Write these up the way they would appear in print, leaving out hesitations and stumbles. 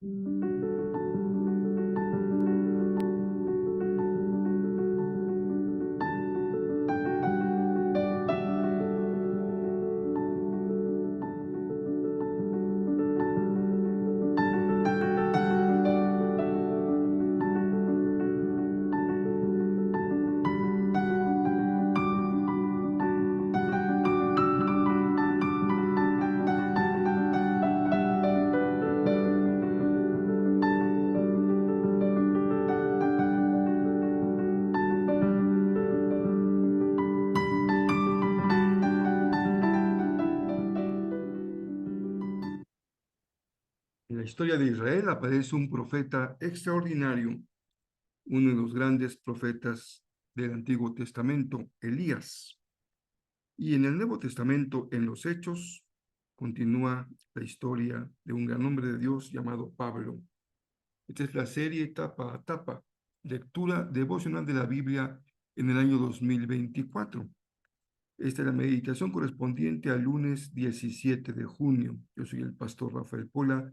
En la historia de Israel aparece un profeta extraordinario, uno de los grandes profetas del Antiguo Testamento, Elías. Y en el Nuevo Testamento, en los Hechos, continúa la historia de un gran hombre de Dios llamado Pablo. Esta es la serie tapa a tapa, lectura devocional de la Biblia en el año 2024. Esta es la meditación correspondiente al lunes 17 de junio. Yo soy el pastor Rafael Pola.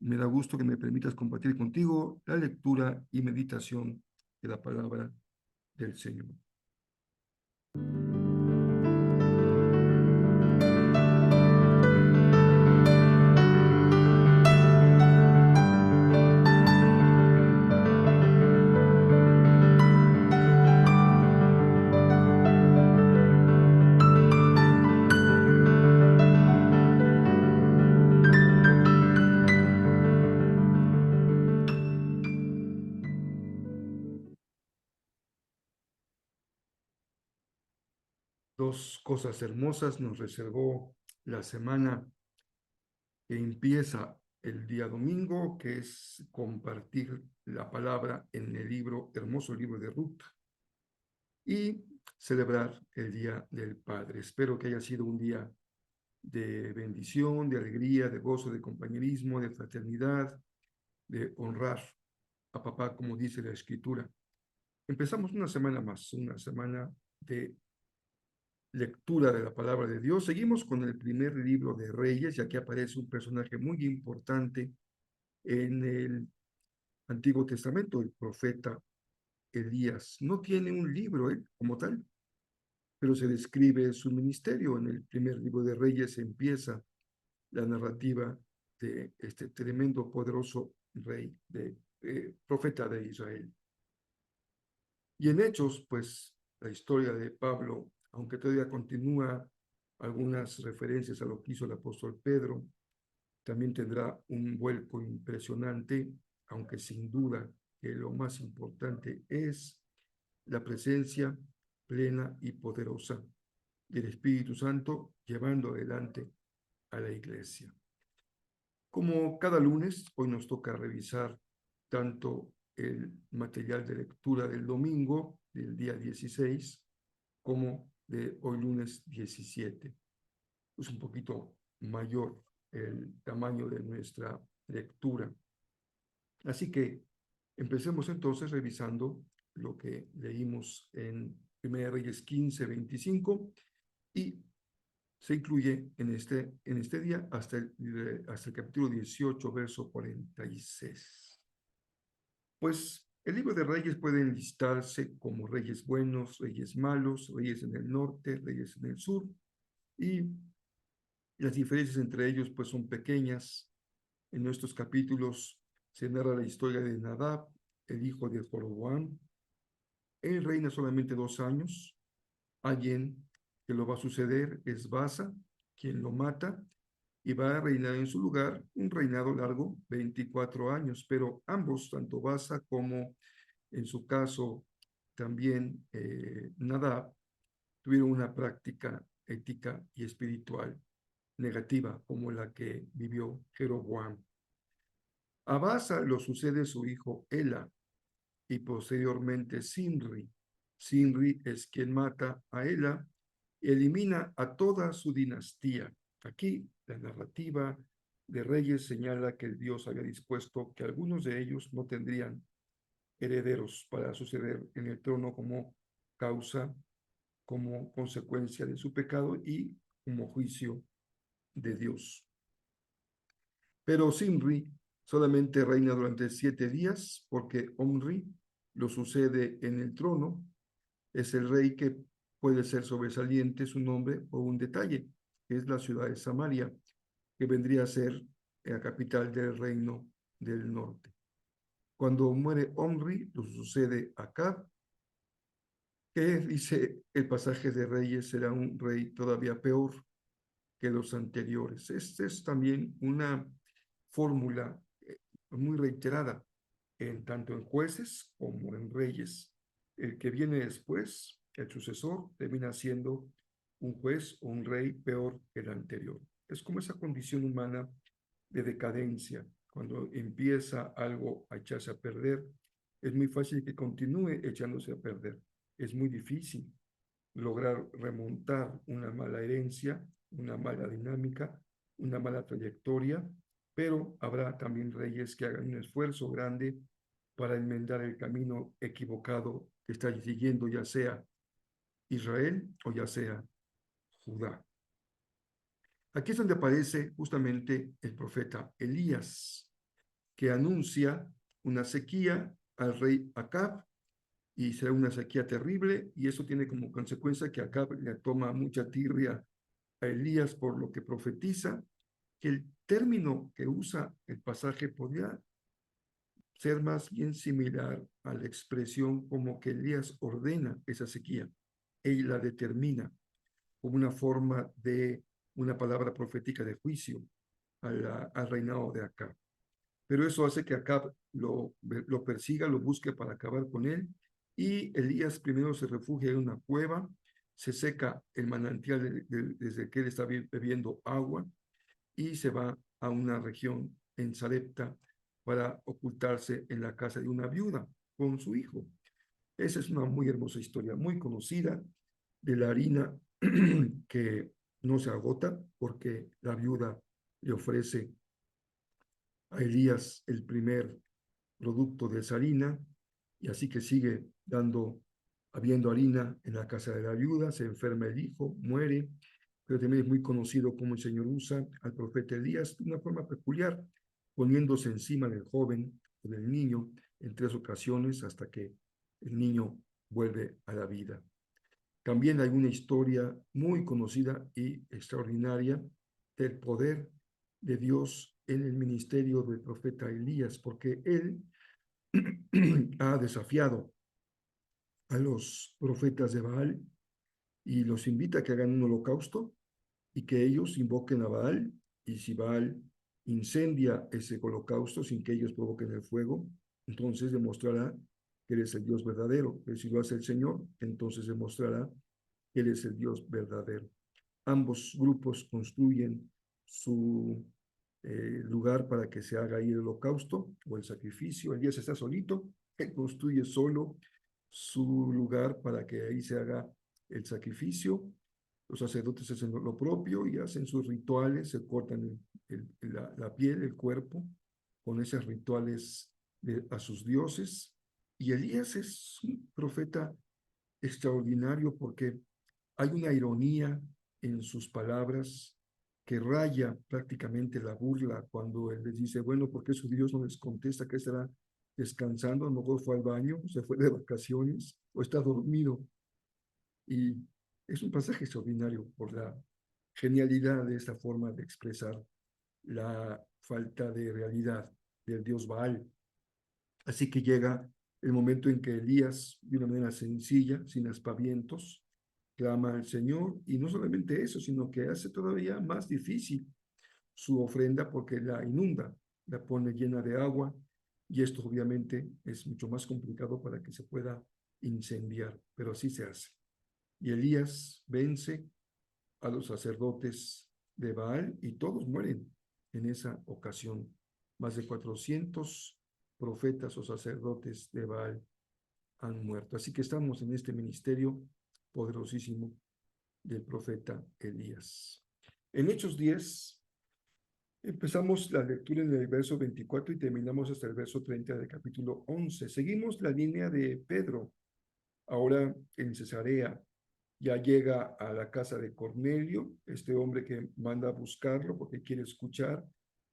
Me da gusto que me permitas compartir contigo la lectura y meditación de la palabra del Señor. Dos cosas hermosas nos reservó la semana que empieza el día domingo, que es compartir la palabra en el libro, hermoso libro de Ruth, y celebrar el Día del Padre. Espero que haya sido un día de bendición, de alegría, de gozo, de compañerismo, de fraternidad, de honrar a papá, como dice la Escritura. Empezamos una semana más, una semana de lectura de la palabra de Dios. Seguimos con el primer libro de Reyes, y aquí aparece un personaje muy importante en el Antiguo Testamento, el profeta Elías. No tiene un libro como tal, pero se describe su ministerio. En el primer libro de Reyes empieza la narrativa de este tremendo, poderoso rey, profeta de Israel. Y en Hechos, pues, la historia de Pablo, aunque todavía continúa algunas referencias a lo que hizo el apóstol Pedro, también tendrá un vuelco impresionante, aunque sin duda que lo más importante es la presencia plena y poderosa del Espíritu Santo llevando adelante a la iglesia. Como cada lunes, hoy nos toca revisar tanto el material de lectura del domingo, del día 16, como de hoy lunes 17. Es un poquito mayor el tamaño de nuestra lectura. Así que empecemos entonces revisando lo que leímos en 1 Reyes 15:25 y se incluye en este día hasta el capítulo 18, verso 46. Pues el libro de Reyes puede enlistarse como reyes buenos, reyes malos, reyes en el norte, reyes en el sur, y las diferencias entre ellos pues son pequeñas. En nuestros capítulos se narra la historia de Nadab, el hijo de Joroboam. Él reina solamente 2 años. Alguien que lo va a suceder es Basa, quien lo mata, y va a reinar en su lugar un reinado largo, 24 años. Pero ambos, tanto Basa como en su caso también Nadab, tuvieron una práctica ética y espiritual negativa como la que vivió Jeroboam. A Basa lo sucede su hijo Ela y posteriormente Zimri. Zimri es quien mata a Ela y elimina a toda su dinastía. Aquí la narrativa de Reyes señala que el Dios había dispuesto que algunos de ellos no tendrían herederos para suceder en el trono como causa, como consecuencia de su pecado y como juicio de Dios. Pero Zimri Solamente reina durante 7 días porque Omri lo sucede en el trono. Es el rey que puede ser sobresaliente su nombre o un detalle, que es la ciudad de Samaria, que vendría a ser la capital del reino del norte. Cuando muere Omri, lo sucede Acab, que dice el pasaje de Reyes, será un rey todavía peor que los anteriores. Esta es también una fórmula muy reiterada tanto en jueces como en reyes. El que viene después, el sucesor, termina siendo un juez o un rey peor que el anterior. Es como esa condición humana de decadencia. Cuando empieza algo a echarse a perder, es muy fácil que continúe echándose a perder. Es muy difícil lograr remontar una mala herencia, una mala dinámica, una mala trayectoria, pero habrá también reyes que hagan un esfuerzo grande para enmendar el camino equivocado que está siguiendo, ya sea Israel o ya sea Judá. Aquí es donde aparece justamente el profeta Elías, que anuncia una sequía al rey Acab, y será una sequía terrible, y eso tiene como consecuencia que Acab le toma mucha tirria a Elías por lo que profetiza, que el término que usa el pasaje podría ser más bien similar a la expresión como que Elías ordena esa sequía, él la determina como una forma de una palabra profética de juicio al reinado de Acab. Pero eso hace que Acab lo persiga, lo busque para acabar con él, y Elías primero se refugia en una cueva, se seca el manantial desde que él está bebiendo agua, y se va a una región en Sarepta para ocultarse en la casa de una viuda con su hijo. Esa es una muy hermosa historia, muy conocida, de la harina que no se agota porque la viuda le ofrece a Elías el primer producto de esa harina, y así que sigue habiendo harina en la casa de la viuda, se enferma el hijo, muere, pero también es muy conocido como el Señor usa al profeta Elías de una forma peculiar, poniéndose encima del joven o del niño en 3 ocasiones hasta que el niño vuelve a la vida. También hay una historia muy conocida y extraordinaria del poder de Dios en el ministerio del profeta Elías, porque él ha desafiado a los profetas de Baal y los invita a que hagan un holocausto y que ellos invoquen a Baal, y si Baal incendia ese holocausto sin que ellos provoquen el fuego, entonces demostrará que él es el Dios verdadero. Pero si lo hace el Señor, entonces demostrará que él es el Dios verdadero. Ambos grupos construyen su lugar para que se haga ahí el holocausto o el sacrificio. Elías está solito, él construye solo su lugar para que ahí se haga el sacrificio. Los sacerdotes hacen lo propio y hacen sus rituales, se cortan la piel, el cuerpo, con esos rituales a sus dioses. Y Elías es un profeta extraordinario porque hay una ironía en sus palabras que raya prácticamente la burla cuando él les dice, bueno, ¿por qué su Dios no les contesta que estará descansando? A lo mejor fue al baño, se fue de vacaciones o está dormido. Y es un pasaje extraordinario por la genialidad de esta forma de expresar la falta de realidad del Dios Baal. Así que llega el momento en que Elías, de una manera sencilla, sin aspavientos, clama al Señor, y no solamente eso, sino que hace todavía más difícil su ofrenda porque la inunda, la pone llena de agua, y esto obviamente es mucho más complicado para que se pueda incendiar, pero así se hace. Y Elías vence a los sacerdotes de Baal y todos mueren en esa ocasión. Más de 400 profetas o sacerdotes de Baal han muerto. Así que estamos en este ministerio poderosísimo del profeta Elías. En Hechos 10 empezamos la lectura en el verso 24 y terminamos hasta el verso 30 del capítulo 11. Seguimos la línea de Pedro, ahora en Cesarea. Ya llega a la casa de Cornelio, este hombre que manda a buscarlo porque quiere escuchar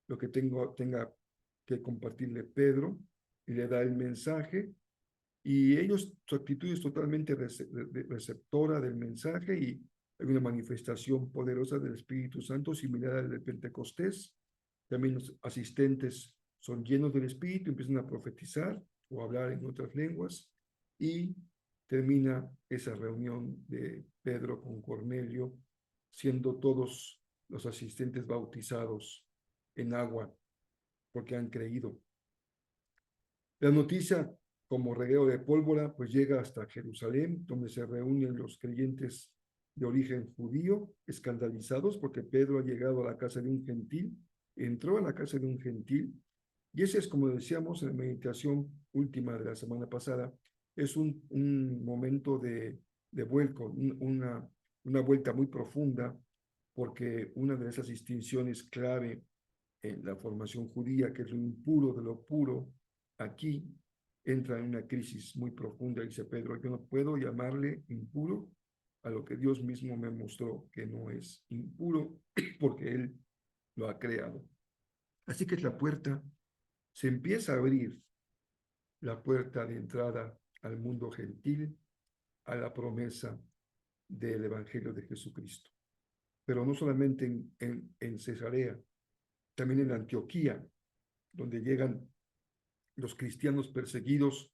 lo que tenga que compartirle Pedro, y le da el mensaje, y ellos, su actitud es totalmente receptora del mensaje, y hay una manifestación poderosa del Espíritu Santo similar al de Pentecostés. También los asistentes son llenos del Espíritu, empiezan a profetizar o a hablar en otras lenguas, y termina esa reunión de Pedro con Cornelio, siendo todos los asistentes bautizados en agua porque han creído. La noticia, como reguero de pólvora, pues llega hasta Jerusalén, donde se reúnen los creyentes de origen judío, escandalizados porque Pedro ha llegado a la casa de un gentil, entró a la casa de un gentil, y ese es, como decíamos en la meditación última de la semana pasada, es un momento de vuelco, una vuelta muy profunda, porque una de esas distinciones clave en la formación judía, que es lo impuro de lo puro, aquí entra en una crisis muy profunda. Dice Pedro, yo no puedo llamarle impuro a lo que Dios mismo me mostró que no es impuro, porque Él lo ha creado. Así que la puerta se empieza a abrir, la puerta de entrada al mundo gentil, a la promesa del Evangelio de Jesucristo. Pero no solamente en Cesarea, también en Antioquía, donde llegan los cristianos perseguidos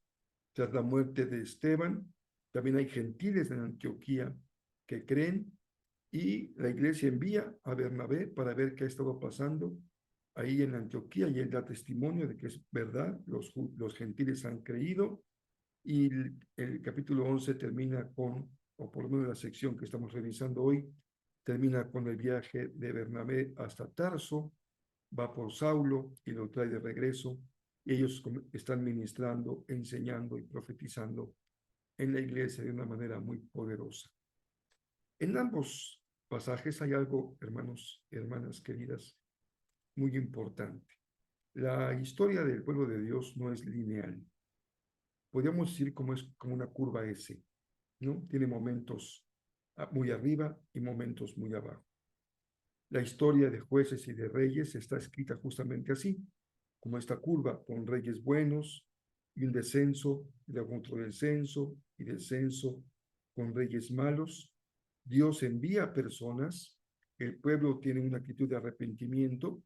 tras la muerte de Esteban. También hay gentiles en Antioquía que creen, y la iglesia envía a Bernabé para ver qué ha estado pasando ahí en Antioquía, y él da testimonio de que es verdad, los gentiles han creído, y el capítulo 11 termina con, o por lo menos la sección que estamos revisando hoy, termina con el viaje de Bernabé hasta Tarso, va por Saulo y lo trae de regreso, y ellos están ministrando, enseñando y profetizando en la iglesia de una manera muy poderosa. En ambos pasajes hay algo, hermanos y hermanas queridas, muy importante. La historia del pueblo de Dios no es lineal. Podríamos decir como es como una curva S, ¿no? Tiene momentos muy arriba y momentos muy abajo. La historia de jueces y de reyes está escrita justamente así, como esta curva, con reyes buenos y un descenso, y luego otro descenso y descenso con reyes malos. Dios envía personas, el pueblo tiene una actitud de arrepentimiento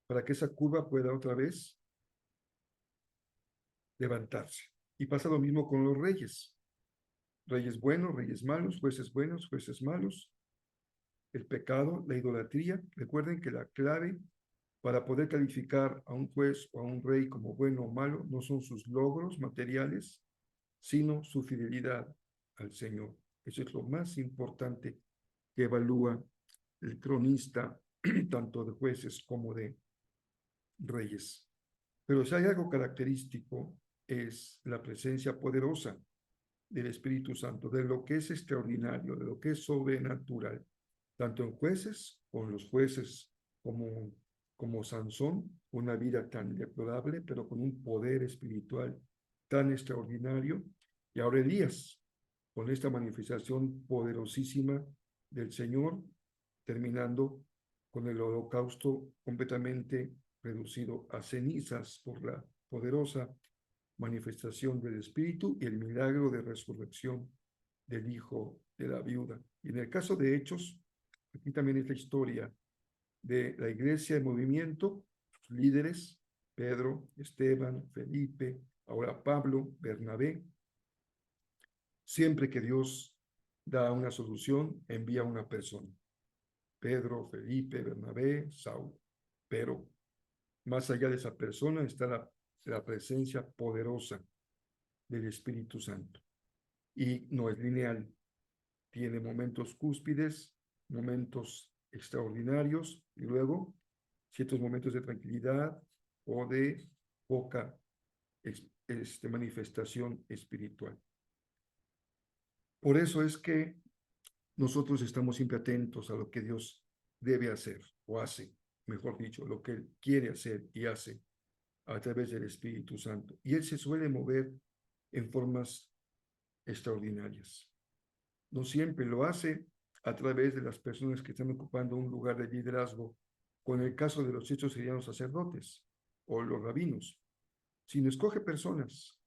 para que esa curva pueda otra vez levantarse. Y pasa lo mismo con los reyes. Reyes buenos, reyes malos, buenos, jueces malos. El pecado, la idolatría. Recuerden que la clave para poder calificar a un juez o a un rey como bueno o malo no son sus logros materiales, sino su fidelidad al Señor. Eso es lo más importante que evalúa el cronista, tanto de jueces como de reyes. Pero si hay algo característico, es la presencia poderosa del Espíritu Santo, de lo que es extraordinario, de lo que es sobrenatural, tanto en jueces, con los jueces como Sansón, una vida tan deplorable, pero con un poder espiritual tan extraordinario, y ahora Elías, con esta manifestación poderosísima del Señor, terminando con el holocausto completamente reducido a cenizas por la poderosa manifestación del Espíritu y el milagro de resurrección del hijo de la viuda. Y en el caso de Hechos, aquí también es la historia de la iglesia de movimiento, sus líderes, Pedro, Esteban, Felipe, ahora Pablo, Bernabé. Siempre que Dios da una solución, envía una persona. Pedro, Felipe, Bernabé, Saulo. Pero más allá de esa persona está la presencia poderosa del Espíritu Santo. Y no es lineal. Tiene momentos cúspides, momentos extraordinarios, y luego ciertos momentos de tranquilidad o de poca manifestación espiritual. Por eso es que nosotros estamos siempre atentos a lo que Dios debe hacer o hace, mejor dicho, lo que Él quiere hacer y hace a través del Espíritu Santo. Y Él se suele mover en formas extraordinarias. No siempre lo hace a través de las personas que están ocupando un lugar de liderazgo. Con el caso de los hechos serían los sacerdotes. o los rabinos, sino escoge personas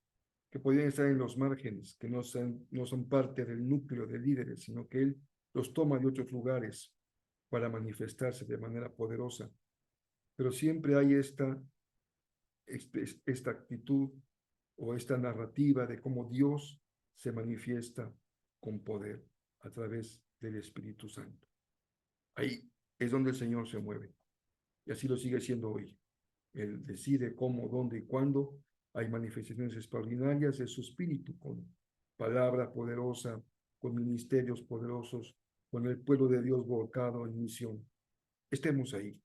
que podían estar en los márgenes, que no son parte del núcleo de líderes, sino que Él los toma de otros lugares para manifestarse de manera poderosa. Pero siempre hay esta actitud o esta narrativa de cómo Dios se manifiesta con poder a través del Espíritu Santo. Ahí es donde el Señor se mueve. Y así lo sigue siendo hoy. Él decide cómo, dónde y cuándo. Hay manifestaciones extraordinarias de su Espíritu, con palabra poderosa, con ministerios poderosos, con el pueblo de Dios volcado en misión. Estemos ahí,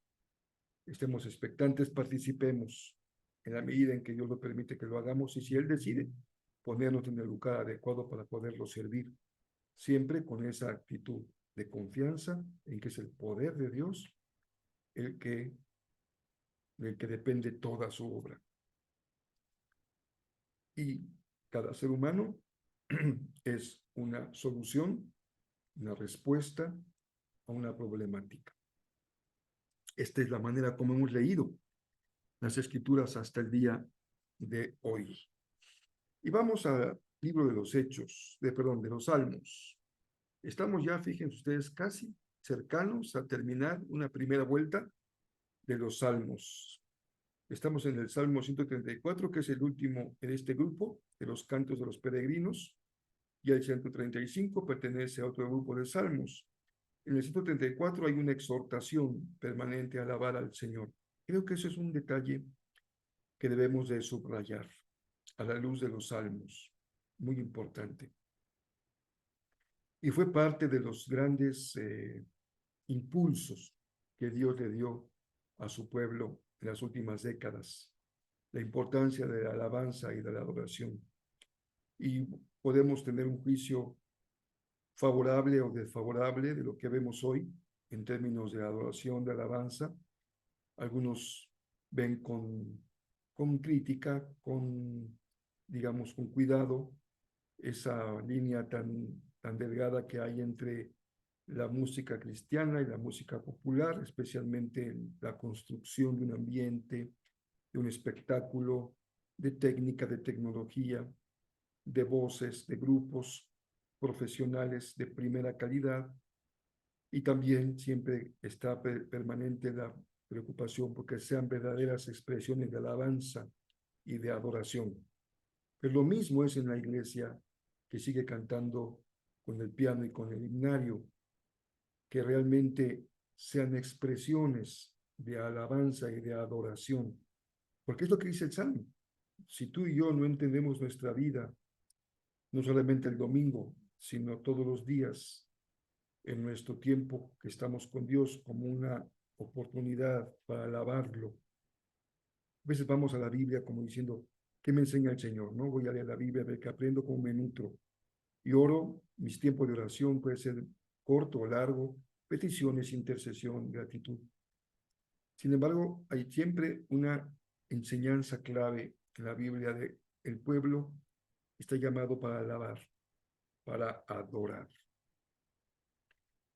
estemos expectantes, participemos en la medida en que Dios lo permite que lo hagamos, y si Él decide ponernos en el lugar adecuado para poderlo servir, siempre con esa actitud de confianza en que es el poder de Dios el que, del que depende toda su obra. Y cada ser humano es una solución, una respuesta a una problemática. Esta es la manera como hemos leído las Escrituras hasta el día de hoy. Y vamos al libro de los Hechos, de los Salmos. Estamos ya, fíjense ustedes, casi cercanos a terminar una primera vuelta de los Salmos. Estamos en el Salmo 134, que es el último en este grupo de los cantos de los peregrinos, y el 135 pertenece a otro grupo de salmos. En el 134 hay una exhortación permanente a alabar al Señor. Creo que eso es un detalle que debemos de subrayar a la luz de los salmos, muy importante. Y fue parte de los grandes impulsos que Dios le dio a su pueblo en las últimas décadas, la importancia de la alabanza y de la adoración. Y podemos tener un juicio favorable o desfavorable de lo que vemos hoy en términos de adoración, de alabanza. Algunos ven con crítica, digamos, con cuidado, esa línea tan delgada que hay entre la música cristiana y la música popular, especialmente la construcción de un ambiente, de un espectáculo, de técnica, de tecnología, de voces, de grupos profesionales de primera calidad, y también siempre está permanente la preocupación porque sean verdaderas expresiones de alabanza y de adoración. Pero lo mismo es en la iglesia, que sigue cantando con el piano y con el himnario, que realmente sean expresiones de alabanza y de adoración, porque es lo que dice el Salmo. Si tú y yo no entendemos nuestra vida, no solamente el domingo, sino todos los días, en nuestro tiempo que estamos con Dios, como una oportunidad para alabarlo. A veces vamos a la Biblia como diciendo, ¿qué me enseña el Señor? No voy a leer la Biblia, a ver qué aprendo, cómo me nutro. Y oro, mis tiempos de oración puede ser corto o largo, peticiones, intercesión, gratitud. Sin embargo, hay siempre una enseñanza clave en la Biblia de el pueblo está llamado para alabar, para adorar.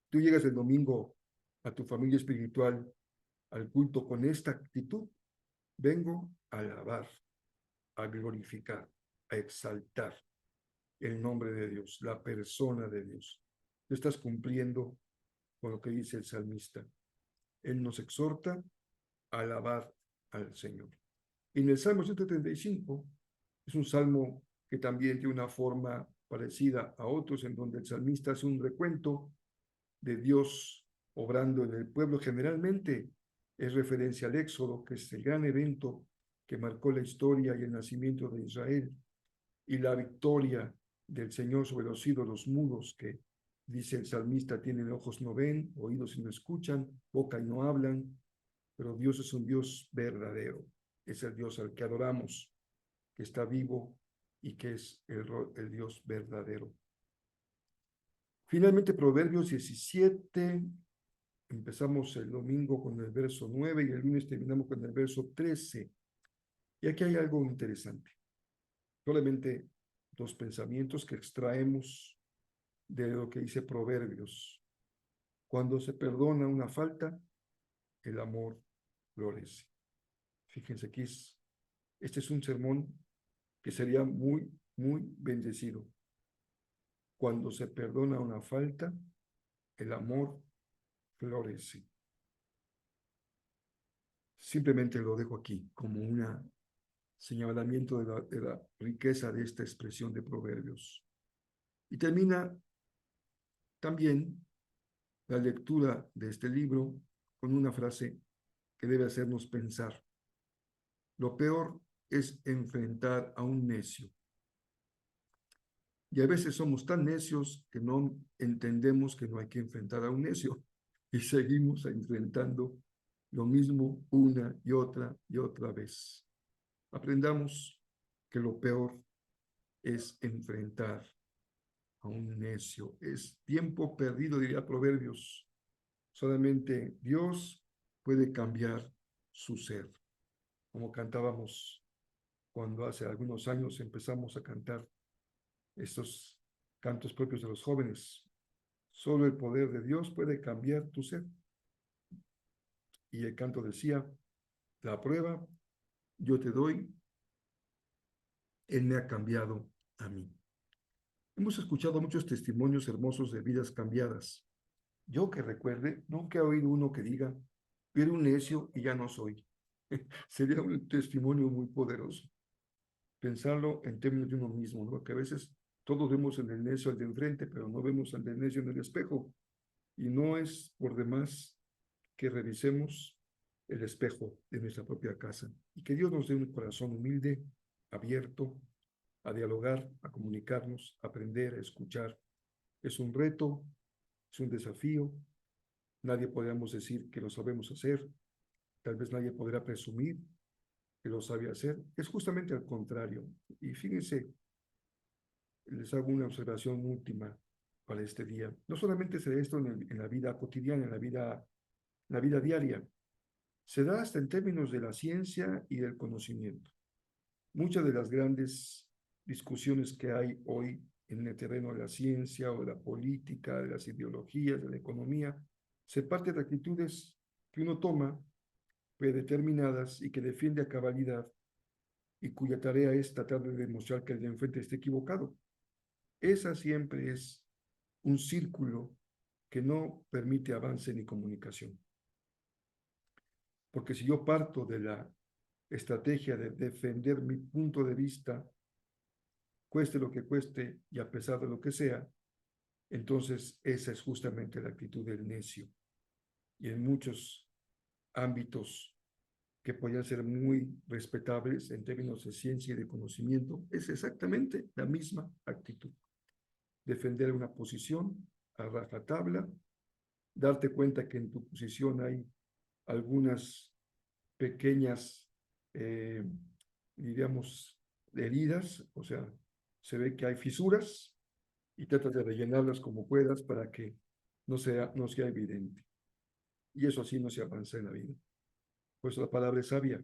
Tú llegas el domingo a tu familia espiritual, al culto, con esta actitud: vengo a alabar, a glorificar, a exaltar el nombre de Dios, la persona de Dios. Tú estás cumpliendo con lo que dice el salmista. Él nos exhorta a alabar al Señor. En el Salmo 135 es un salmo que también tiene una forma parecida a otros, en donde el salmista hace un recuento de Dios obrando en el pueblo. Generalmente es referencia al Éxodo, que es el gran evento que marcó la historia y el nacimiento de Israel, y la victoria del Señor sobre los ídolos mudos, que dice el salmista: tienen ojos no ven, oídos y no escuchan, boca y no hablan, pero Dios es un Dios verdadero, es el Dios al que adoramos, que está vivo y que es el Dios verdadero. Finalmente, Proverbios 17, empezamos el domingo con el verso 9 y el lunes terminamos con el verso 13. Y aquí hay algo interesante. Solamente dos pensamientos que extraemos de lo que dice Proverbios. Cuando se perdona una falta, el amor florece. Fíjense que este es un sermón que sería muy, muy bendecido. Cuando se perdona una falta, el amor florece. Simplemente lo dejo aquí como un señalamiento de la riqueza de esta expresión de Proverbios. Y termina también la lectura de este libro con una frase que debe hacernos pensar. Lo peor es enfrentar a un necio. Y a veces somos tan necios que no entendemos que no hay que enfrentar a un necio y seguimos enfrentando lo mismo una y otra vez. Aprendamos que lo peor es enfrentar a un necio. Es tiempo perdido, diría Proverbios. Solamente Dios puede cambiar su ser. Como cantábamos cuando hace algunos años empezamos a cantar estos cantos propios de los jóvenes. Solo el poder de Dios puede cambiar tu ser. Y el canto decía, la prueba yo te doy, Él me ha cambiado a mí. Hemos escuchado muchos testimonios hermosos de vidas cambiadas. Yo que recuerde, nunca he oído uno que diga, yo era un necio y ya no soy. Sería un testimonio muy poderoso. Pensarlo en términos de uno mismo, ¿no? Que a veces todos vemos en el necio al de enfrente, pero no vemos al del necio en el espejo. Y no es por demás que revisemos el espejo de nuestra propia casa y que Dios nos dé un corazón humilde, abierto, a dialogar, a comunicarnos, a aprender, a escuchar. Es un reto, es un desafío. Nadie podríamos decir que lo sabemos hacer. Tal vez nadie podrá presumir que lo sabe hacer. Es justamente al contrario. Y fíjense, les hago una observación última para este día. No solamente se da esto en la vida cotidiana, en la vida diaria, se da hasta en términos de la ciencia y del conocimiento. Muchas de las grandes discusiones que hay hoy en el terreno de la ciencia o de la política, de las ideologías, de la economía, se parte de actitudes que uno toma predeterminadas y que defiende a cabalidad y cuya tarea es tratar de demostrar que el de enfrente esté equivocado. Esa siempre es un círculo que no permite avance ni comunicación. Porque si yo parto de la estrategia de defender mi punto de vista, cueste lo que cueste y a pesar de lo que sea, entonces esa es justamente la actitud del necio. Y en muchos ámbitos que podrían ser muy respetables en términos de ciencia y de conocimiento, es exactamente la misma actitud. Defender una posición a rajatabla, darte cuenta que en tu posición hay algunas pequeñas, eh, diríamos, heridas, o sea, se ve que hay fisuras y tratas de rellenarlas como puedas para que no sea evidente. Y eso así no se avanza en la vida. Pues la palabra es sabia.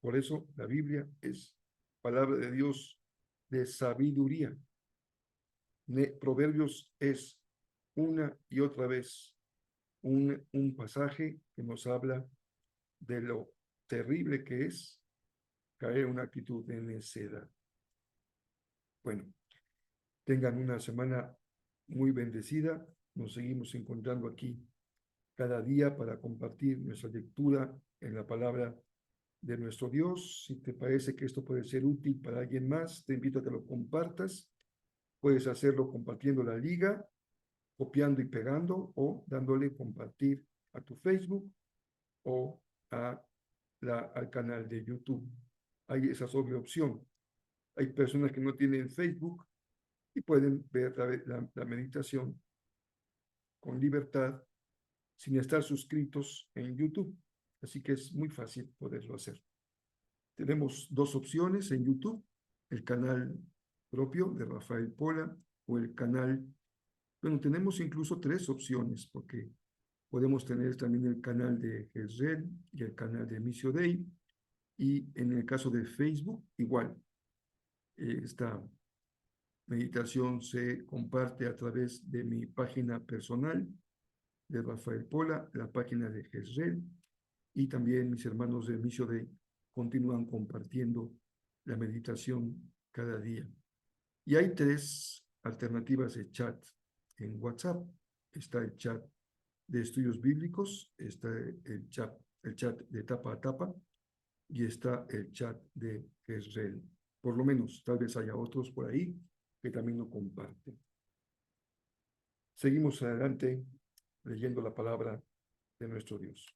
Por eso la Biblia es palabra de Dios de sabiduría. Proverbios es una y otra vez un pasaje que nos habla de lo terrible que es caer en una actitud de necedad. Bueno, tengan una semana muy bendecida. Nos seguimos encontrando aquí cada día para compartir nuestra lectura en la palabra de nuestro Dios. Si te parece que esto puede ser útil para alguien más, te invito a que lo compartas. Puedes hacerlo compartiendo la liga, copiando y pegando o dándole compartir a tu Facebook o al canal de YouTube. Hay esa doble opción. Hay personas que no tienen Facebook y pueden ver la meditación con libertad sin estar suscritos en YouTube. Así que es muy fácil poderlo hacer. Tenemos dos opciones en YouTube, el canal propio de Rafael Pola o el canal, bueno, tenemos incluso tres opciones porque podemos tener también el canal de Jezreel y el canal de Missio Dei y en el caso de Facebook igual. Esta meditación se comparte a través de mi página personal de Rafael Pola, la página de Jezreel y también mis hermanos de Inicio de continúan compartiendo la meditación cada día. Y hay 3 alternativas de chat en WhatsApp. Está el chat de estudios bíblicos, está el chat de tapa a tapa y está el chat de Jezreel. Por lo menos, tal vez haya otros por ahí que también lo comparten. Seguimos adelante leyendo la palabra de nuestro Dios.